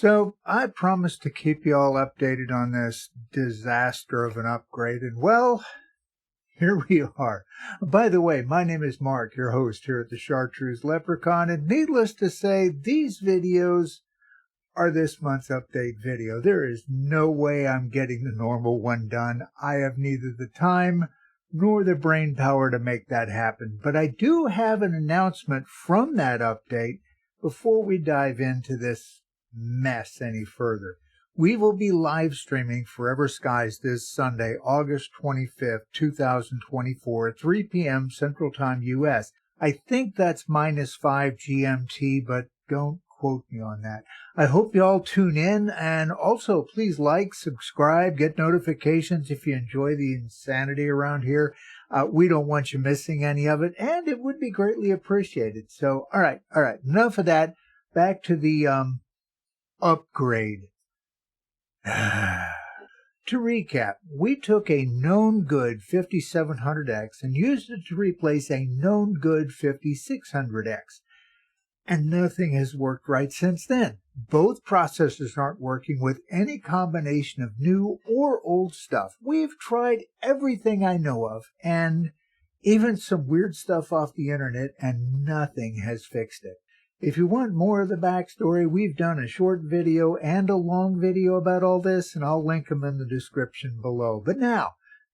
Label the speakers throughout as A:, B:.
A: So I promised to keep you all updated on this disaster of an upgrade, and well, here we are. By the way, my name is Mark, your host here at the Chartreuse Leprechaun, and needless to say, these videos are this month's update video. There is no way I'm getting the normal one done. I have neither the time nor the brain power to make that happen, but I do have an announcement from that update before we dive into this mess any further. We will be live streaming Forever Skies this Sunday, August 25th, 2024 at 3 p.m. Central Time U.S. I think that's -5 GMT, but don't quote me on that. I hope you all tune in, and also please like, subscribe, get notifications if you enjoy the insanity around here. We don't want you missing any of it, and it would be greatly appreciated. So, all right, enough of that. Back to the upgrade. To recap, we took a known good 5700X and used it to replace a known good 5600X. And nothing has worked right since then. Both processors aren't working with any combination of new or old stuff. We've tried everything I know of, and even some weird stuff off the internet, and nothing has fixed it. If you want more of the backstory, we've done a short video and a long video about all this, and I'll link them in the description below. But now,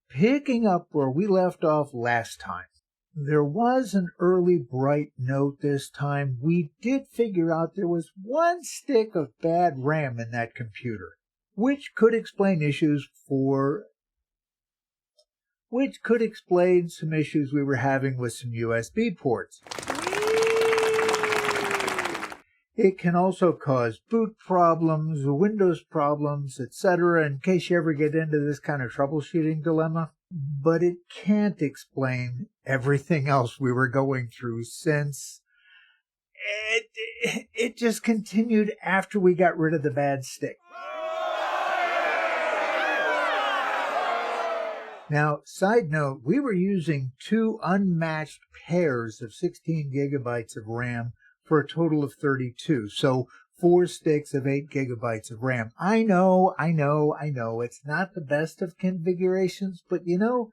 A: picking up where we left off last time. There was an early bright note this time. We did figure out there was one stick of bad RAM in that computer, which could explain some issues we were having with some USB ports. It can also cause boot problems, Windows problems, etc., in case you ever get into this kind of troubleshooting dilemma. But it can't explain everything else we were going through, since it just continued after we got rid of the bad stick. Now, side note, we were using two unmatched pairs of 16 gigabytes of RAM for a total of 32. So 4 sticks of 8 gigabytes of RAM. I know. It's not the best of configurations, but you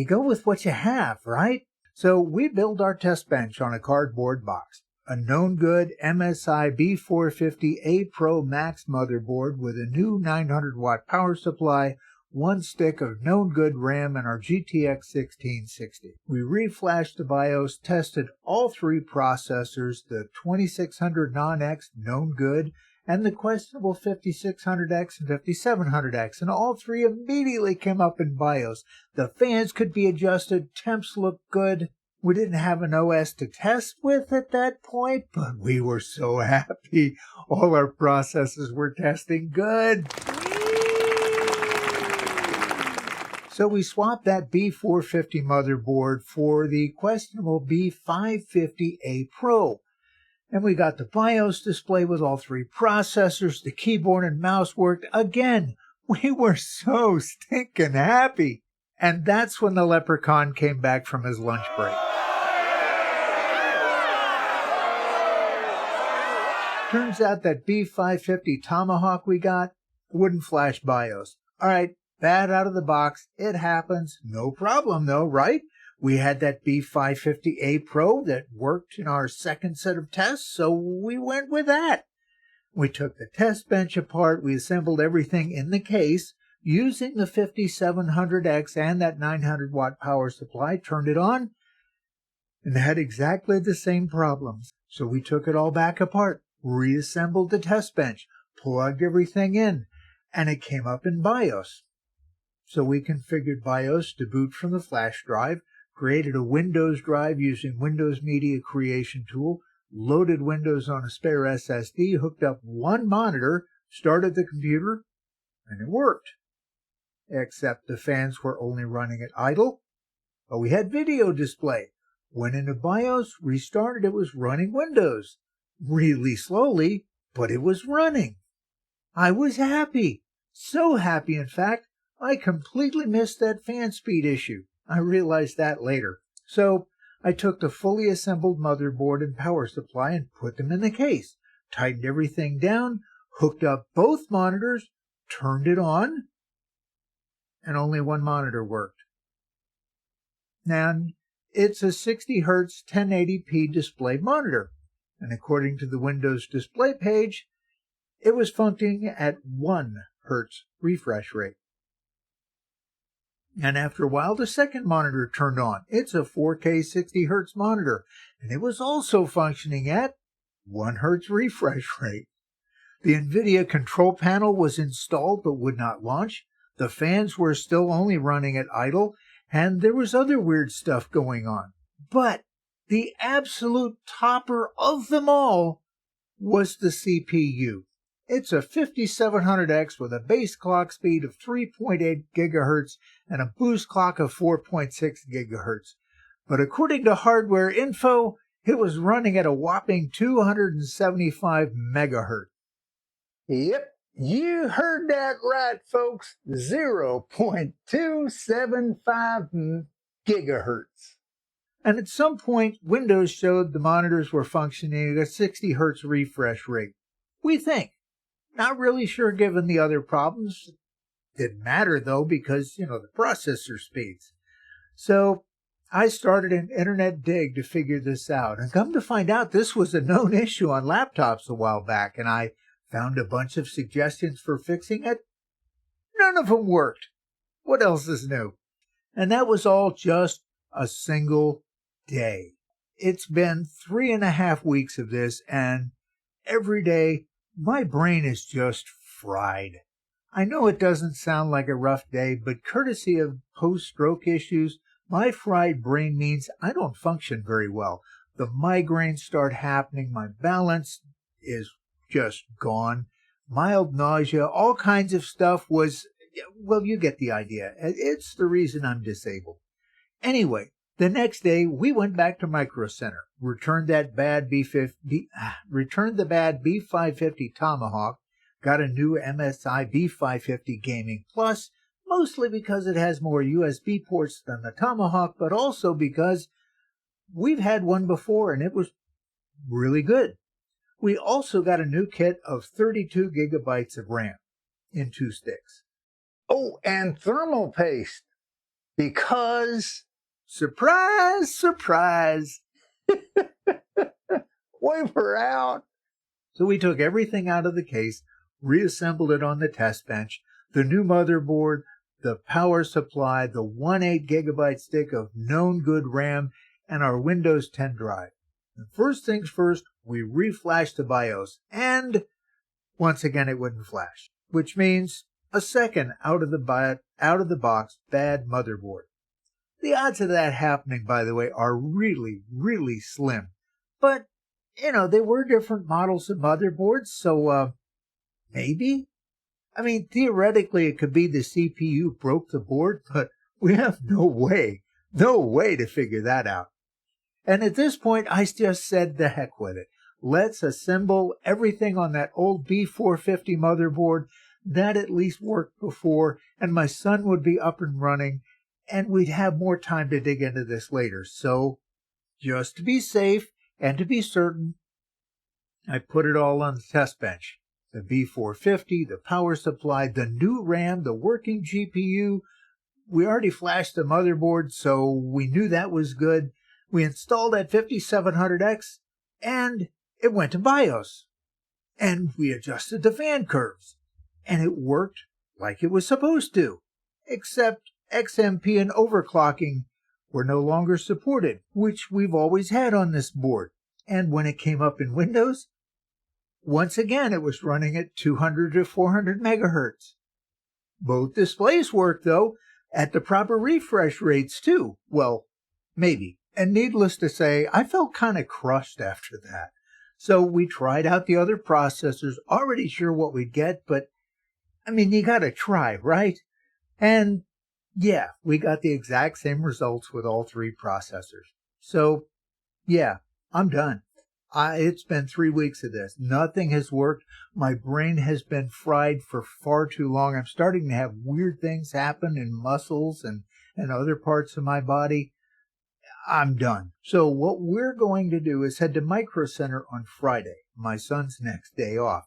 A: go with what you have, right? So we built our test bench on a cardboard box. A known good MSI B450A Pro Max motherboard with a new 900-watt power supply, 1 stick of known good RAM, and our GTX 1660. We reflashed the BIOS, tested all 3 processors, the 2600 non-X known good, and the questionable 5600X and 5700X, and all 3 immediately came up in BIOS. The fans could be adjusted, temps looked good. We didn't have an OS to test with at that point, but we were so happy. All our processors were testing good. So we swapped that B450 motherboard for the questionable B550A Pro. And we got the BIOS display with all 3 processors. The keyboard and mouse worked again. We were so stinking happy. And that's when the Leprechaun came back from his lunch break. Turns out that B550 Tomahawk we got wouldn't flash BIOS. All right. Bad out of the box. It happens. No problem, though, right? We had that B550A Pro that worked in our second set of tests, so we went with that. We took the test bench apart. We assembled everything in the case using the 5700X and that 900-watt power supply, turned it on, and had exactly the same problems. So we took it all back apart, reassembled the test bench, plugged everything in, and it came up in BIOS. So we configured BIOS to boot from the flash drive, created a Windows drive using Windows Media Creation Tool, loaded Windows on a spare SSD, hooked up 1 monitor, started the computer, and it worked. Except the fans were only running at idle. But we had video display. Went into BIOS, restarted, it was running Windows. Really slowly, but it was running. I was happy. So happy, in fact, I completely missed that fan speed issue. I realized that later. So I took the fully assembled motherboard and power supply and put them in the case, tightened everything down, hooked up both monitors, turned it on, and only one monitor worked. And it's a 60 Hz 1080p display monitor, and according to the Windows display page, it was functioning at 1 Hz refresh rate. And after a while, the second monitor turned on. It's a 4K 60 Hz monitor, and it was also functioning at 1 Hz refresh rate. The NVIDIA control panel was installed but would not launch. The fans were still only running at idle, and there was other weird stuff going on. But the absolute topper of them all was the CPU. It's a 5700X with a base clock speed of 3.8 GHz and a boost clock of 4.6 GHz. But according to Hardware Info, it was running at a whopping 275 MHz.
B: Yep, you heard that right, folks. 0.275 gigahertz.
A: And at some point, Windows showed the monitors were functioning at a 60 Hz refresh rate. We think. Not really sure given the other problems. Didn't matter though because, the processor speeds. So I started an internet dig to figure this out. And come to find out, this was a known issue on laptops a while back. And I found a bunch of suggestions for fixing it. None of them worked. What else is new? And that was all just a single day. It's been 3.5 weeks of this, and every day my brain is just fried. I know it doesn't sound like a rough day, but courtesy of post-stroke issues, my fried brain means I don't function very well. The migraines start happening, my balance is just gone, mild nausea, all kinds of stuff was, well, you get the idea. It's the reason I'm disabled. Anyway, the next day we went back to Micro Center, returned the bad B550 Tomahawk, got a new MSI B550 Gaming Plus, mostly because it has more USB ports than the Tomahawk, but also because we've had one before and it was really good. We also got a new kit of 32 gigabytes of RAM in 2 sticks.
B: Oh, and thermal paste, because...
A: Surprise, surprise!
B: Wafer out!
A: So we took everything out of the case, reassembled it on the test bench, the new motherboard, the power supply, the 1/8 gigabyte stick of known good RAM, and our Windows 10 drive. And first things first, we reflashed the BIOS, and once again it wouldn't flash, which means a second out of the box bad motherboard. The odds of that happening, by the way, are really, really slim. But, they were different models of motherboards, so, maybe? I mean, theoretically, it could be the CPU broke the board, but we have no way to figure that out. And at this point, I just said the heck with it. Let's assemble everything on that old B450 motherboard. That at least worked before, and my son would be up and running, and we'd have more time to dig into this later. So, just to be safe and to be certain, I put it all on the test bench. The B450, the power supply, the new RAM, the working GPU. We already flashed the motherboard, so we knew that was good. We installed that 5700X, and it went to BIOS. And we adjusted the fan curves, and it worked like it was supposed to, except XMP and overclocking were no longer supported, which we've always had on this board. And when it came up in Windows, once again it was running at 200 to 400 megahertz. Both displays worked, though, at the proper refresh rates, too. Well, maybe. And needless to say, I felt kind of crushed after that. So we tried out the other processors, already sure what we'd get, but, you gotta try, right? And yeah, we got the exact same results with all 3 processors. So, yeah, I'm done. It's been 3 weeks of this. Nothing has worked. My brain has been fried for far too long. I'm starting to have weird things happen in muscles and other parts of my body. I'm done. So what we're going to do is head to Micro Center on Friday, my son's next day off.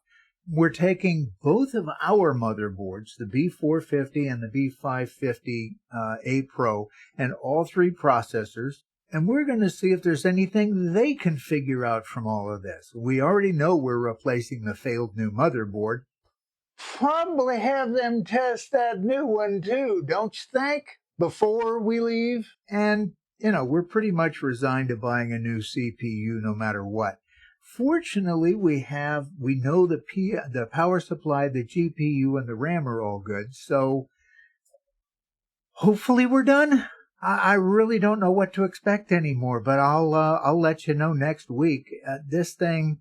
A: we're taking both of our motherboards, the B450 and the B550A Pro, and all three processors, and we're going to see if there's anything they can figure out from all of this. We already know we're replacing the failed new motherboard.
B: Probably have them test that new one too, don't you think? Before we leave?
A: And, we're pretty much resigned to buying a new CPU no matter what. Fortunately, we know the power supply, the GPU, and the RAM are all good, so hopefully we're done. I really don't know what to expect anymore, but I'll let you know next week. This thing,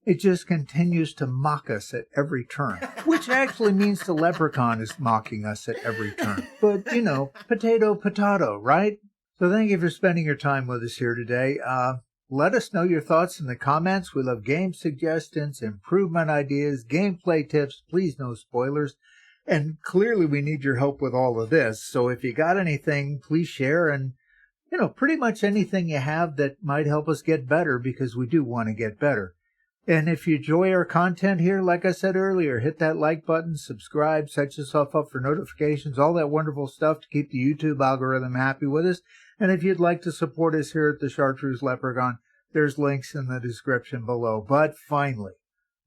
A: it just continues to mock us at every turn, which actually means the Leprechaun is mocking us at every turn. But, potato, potato, right? So thank you for spending your time with us here today. Let us know your thoughts in the comments. We love game suggestions, improvement ideas, gameplay tips. Please no spoilers. And clearly we need your help with all of this. So if you got anything, please share, and, pretty much anything you have that might help us get better, because we do want to get better. And if you enjoy our content here, like I said earlier, hit that like button, subscribe, set yourself up for notifications, all that wonderful stuff to keep the YouTube algorithm happy with us. And if you'd like to support us here at the Chartreuse Leprechaun, there's links in the description below. But finally,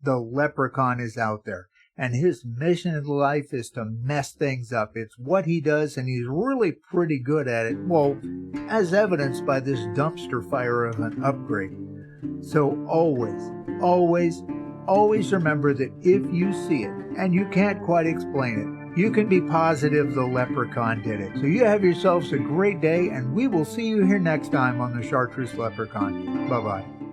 A: the Leprechaun is out there, and his mission in life is to mess things up. It's what he does, and he's really pretty good at it. Well, as evidenced by this dumpster fire of an upgrade. So always, always, always remember that if you see it and you can't quite explain it, you can be positive the Leprechaun did it. So you have yourselves a great day, and we will see you here next time on the Chartreuse Leprechaun. Bye-bye.